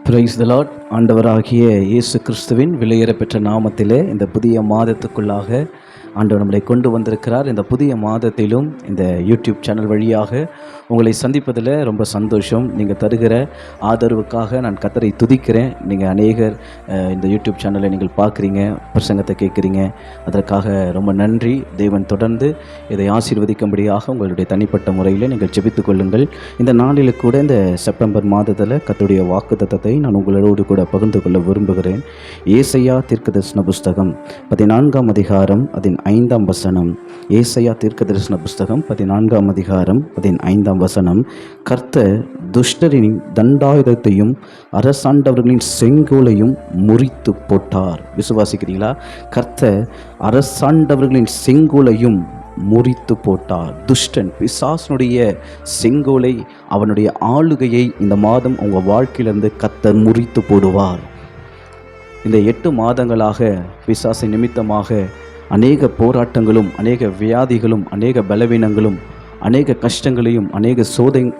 Praise the Lord. ஆண்டவராகிய இயேசு கிறிஸ்துவின் விலையேறப்பெற்ற நாமத்திலே இந்த புதிய மாதத்துக்குள்ளாக ஆண்டவர் நம்மளை கொண்டு வந்திருக்கிறார். இந்த புதிய மாதத்திலும் இந்த யூடியூப் சேனல் வழியாக உங்களை சந்திப்பதில் ரொம்ப சந்தோஷம். நீங்கள் தருகிற ஆதரவுக்காக நான் கர்த்தரை துதிக்கிறேன். நீங்கள் அநேகர் இந்த யூடியூப் சேனலை நீங்கள் பார்க்குறீங்க, பிரசங்கத்தை கேட்குறீங்க, அதற்காக ரொம்ப நன்றி. தேவன் தொடர்ந்து இதை ஆசீர்வதிக்கும்படியாக உங்களுடைய தனிப்பட்ட முறையில் நீங்கள் ஜெபித்துக் கொள்ளுங்கள். இந்த நாளில் கூட இந்த செப்டம்பர் மாதத்தில் கர்த்தருடைய வாக்குத்தத்தத்தை நான் உங்களோடு கூட பகிர்ந்து கொள்ள விரும்புகிறேன். ஏசாயா தீர்க்கதரிசன புஸ்தகம் 14ஆம் அதிகாரம் அதன் 5ஆம் வசனம். ஏசாயா தீர்க்கதரிசன புஸ்தகம் 14ஆம் அதிகாரம் அதன் 5ஆம் வசனம். கர்த்தர் துஷ்டரின் தண்டாயுதத்தையும் அரசாண்டவர்களின் செங்கோலையும் முறித்து போட்டார். விசுவாசிக்கிறீங்களா? கர்த்தர் அரசாண்டவர்களின் செங்கோலையும் முறித்து போட்டார். துஷ்டன் பிசாசனுடைய செங்கோலை, அவனுடைய ஆளுகையை இந்த மாதம் உங்கள் வாழ்க்கையிலிருந்து கர்த்தர் முறித்து போடுவார். இந்த 8 மாதங்களாக பிசாசு நிமித்தமாக அநேக போராட்டங்களும், அநேக வியாதிகளும், அநேக பலவீனங்களும், அநேக கஷ்டங்களையும், அநேக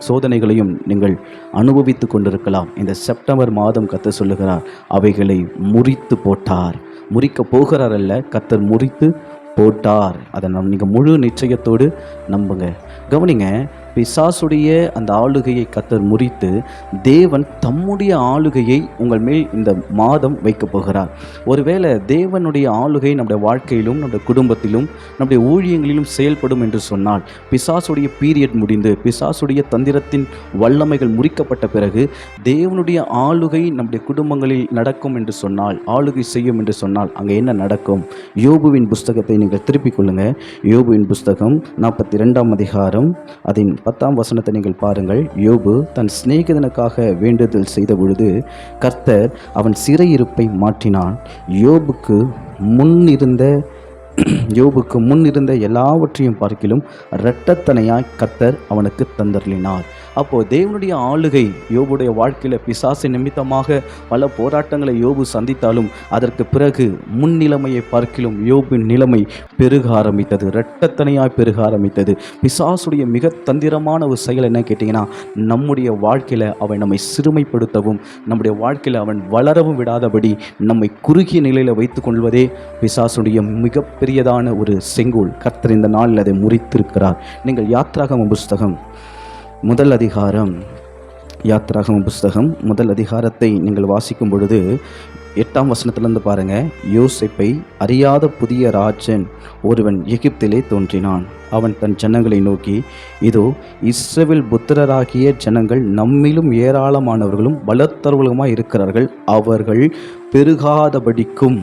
சோதனைகளையும் நீங்கள் அனுபவித்து கொண்டிருக்கலாம். இந்த செப்டம்பர் மாதம் கர்த்தர் சொல்லுகிறார், அவைகளை முறித்து போட்டார். முறிக்க போகிறார் அல்ல, கர்த்தர் முறித்து போட்டார். அதை நீங்கள் முழு நிச்சயத்தோடு நம்புங்க. கவனிங்க, பிசாசுடைய அந்த ஆளுகையை கர்த்தர் முறித்து தேவன் தம்முடைய ஆளுகையை உங்கள் மேல் இந்த மாதம் வைக்கப் போகிறார். ஒருவேளை தேவனுடைய ஆளுகை நம்முடைய வாழ்க்கையிலும், நம்முடைய குடும்பத்திலும், நம்முடைய ஊழியங்களிலும் செயல்படும் என்று சொன்னால், பிசாசுடைய பீரியட் முடிந்து, பிசாசுடைய தந்திரத்தின் வல்லமைகள் முறிக்கப்பட்ட பிறகு தேவனுடைய ஆளுகை நம்முடைய குடும்பங்களில் நடக்கும் என்று சொன்னால், ஆளுகை செய்யும் என்று சொன்னால், அங்கே என்ன நடக்கும்? யோபுவின் புஸ்தகத்தை நீங்கள் திருப்பிக் கொள்ளுங்க. யோபுவின் புஸ்தகம் 42ஆம் அதிகாரம் அதன் 10ஆம் வசனத்தை நீங்கள் பாருங்கள். யோபு தன் சிநேகிதனுக்காக வேண்டுதல் செய்த பொழுது கர்த்தர் அவன் சிறையிருப்பை மாற்றினான். யோபுக்கு முன்னிருந்த எல்லாவற்றையும் பார்க்கிலும் இரட்டத்தனையாய் கர்த்தர் அவனுக்கு தந்தருளினார். அப்போது தேவனுடைய ஆளுகை யோபுடைய வாழ்க்கையில் பிசாசு நிமித்தமாக பல போராட்டங்களை யோபு சந்தித்தாலும் அதற்கு பிறகு முன்னிலைமையை பார்க்கிலும் யோபின் நிலைமை பெருக ஆரம்பித்தது, இரட்டத்தனையாய் பெருக ஆரம்பித்தது. பிசாசுடைய மிக தந்திரமான ஒரு செயல் என்ன கேட்டிங்கன்னா, நம்முடைய வாழ்க்கையில் அவன் நம்மை சிறுமைப்படுத்தவும், நம்முடைய வாழ்க்கையில் அவன் வளரவும் விடாதபடி நம்மை குறுகிய நிலையில் வைத்து கொள்வதே பிசாசுடைய மிகப்பெரியதான ஒரு செங்கோல். கர்த்தர் இந்த நாளில் அதை முறித்திருக்கிறார். நீங்கள் யாத்ராகம புஸ்தகம் முதல் அதிகாரத்தை நீங்கள் வாசிக்கும் பொழுது 8ஆம் வசனத்திலிருந்து பாருங்கள். யோசேப்பை அறியாத புதிய ராஜன் ஒருவன் எகிப்திலே தோன்றினான். அவன் தன் ஜனங்களை நோக்கி, இதோ இஸ்ரவேல் புத்திரராகிய ஜனங்கள் நம்மிலும் ஏராளமானவர்களும் பலத்தவர்களுமாய் இருக்கிறார்கள், அவர்கள் பெருகாதபடிக்கும்.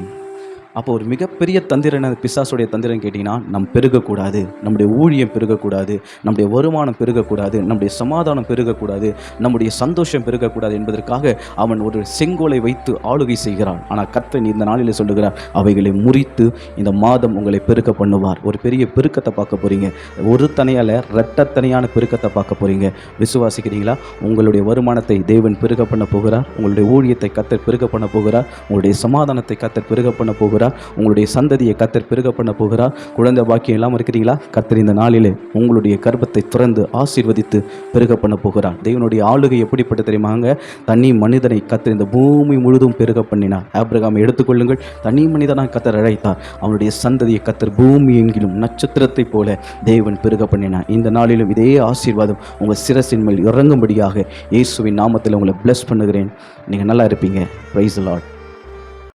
அப்போ ஒரு மிகப்பெரிய தந்திரன், பிசாசுடைய தந்திரம் கேட்டிங்கன்னா, நம் பெருகக்கூடாது, நம்முடைய ஊழியம் பெருகக்கூடாது, நம்முடைய வருமானம் பெருகக்கூடாது, நம்முடைய சமாதானம் பெருகக்கூடாது, நம்முடைய சந்தோஷம் பெருகக்கூடாது என்பதற்காக அவன் ஒரு செங்கோலை வைத்து ஆளுகை செய்கிறான். ஆனால் கர்த்தர் இந்த நாளில் சொல்லுகிறார், அவைகளை முறித்து இந்த மாதம் உங்களை பெருக்க பண்ணுவார். ஒரு பெரிய பெருக்கத்தை பார்க்க போகிறீங்க. ஒரு தனையால் இரட்டத்தனையான பெருக்கத்தை பார்க்க போகிறீங்க. விசுவாசிக்கிறீங்களா? உங்களுடைய வருமானத்தை தேவன் பெருக பண்ண போகிறார். உங்களுடைய ஊழியத்தை கர்த்தர் பெருக பண்ண போகிறார். உங்களுடைய சமாதானத்தை கர்த்தர் பெருக பண்ண போகிறார். உங்களுடைய சந்ததியை கர்த்தர் பெருக பண்ண போகிறார். குழந்தை பாக்கியம் எல்லாம் இருக்கிறீங்களா? கர்த்தர் இந்த நாளிலே உங்களுடைய கர்ப்பத்தை திறந்து ஆசீர்வதித்து பெருக பண்ண போகிறார். தேவனுடைய ஆளுகை எப்படிப்பட்ட தெரியுமாங்க? தனி மனிதனை கர்த்தர் இந்த பூமி முழுதும் பெருக பண்ணினார். ஆபிரகாமை எடுத்துக்கொள்ளுங்கள். தனி மனிதனாக கர்த்தர் அழைத்தார். அவனுடைய சந்ததியை கர்த்தர் பூமி எங்கிலும் நட்சத்திரத்தை போல தேவன் பெருக பண்ணினார். இந்த நாளிலும் இதே ஆசீர்வாதம் உங்கள் சிரசின் மேல் இறங்கும்படியாக இயேசுவின் நாமத்தில் உங்களை பிளஸ் பண்ணுகிறேன். நீங்கள் நல்லா இருப்பீங்க. Praise the Lord.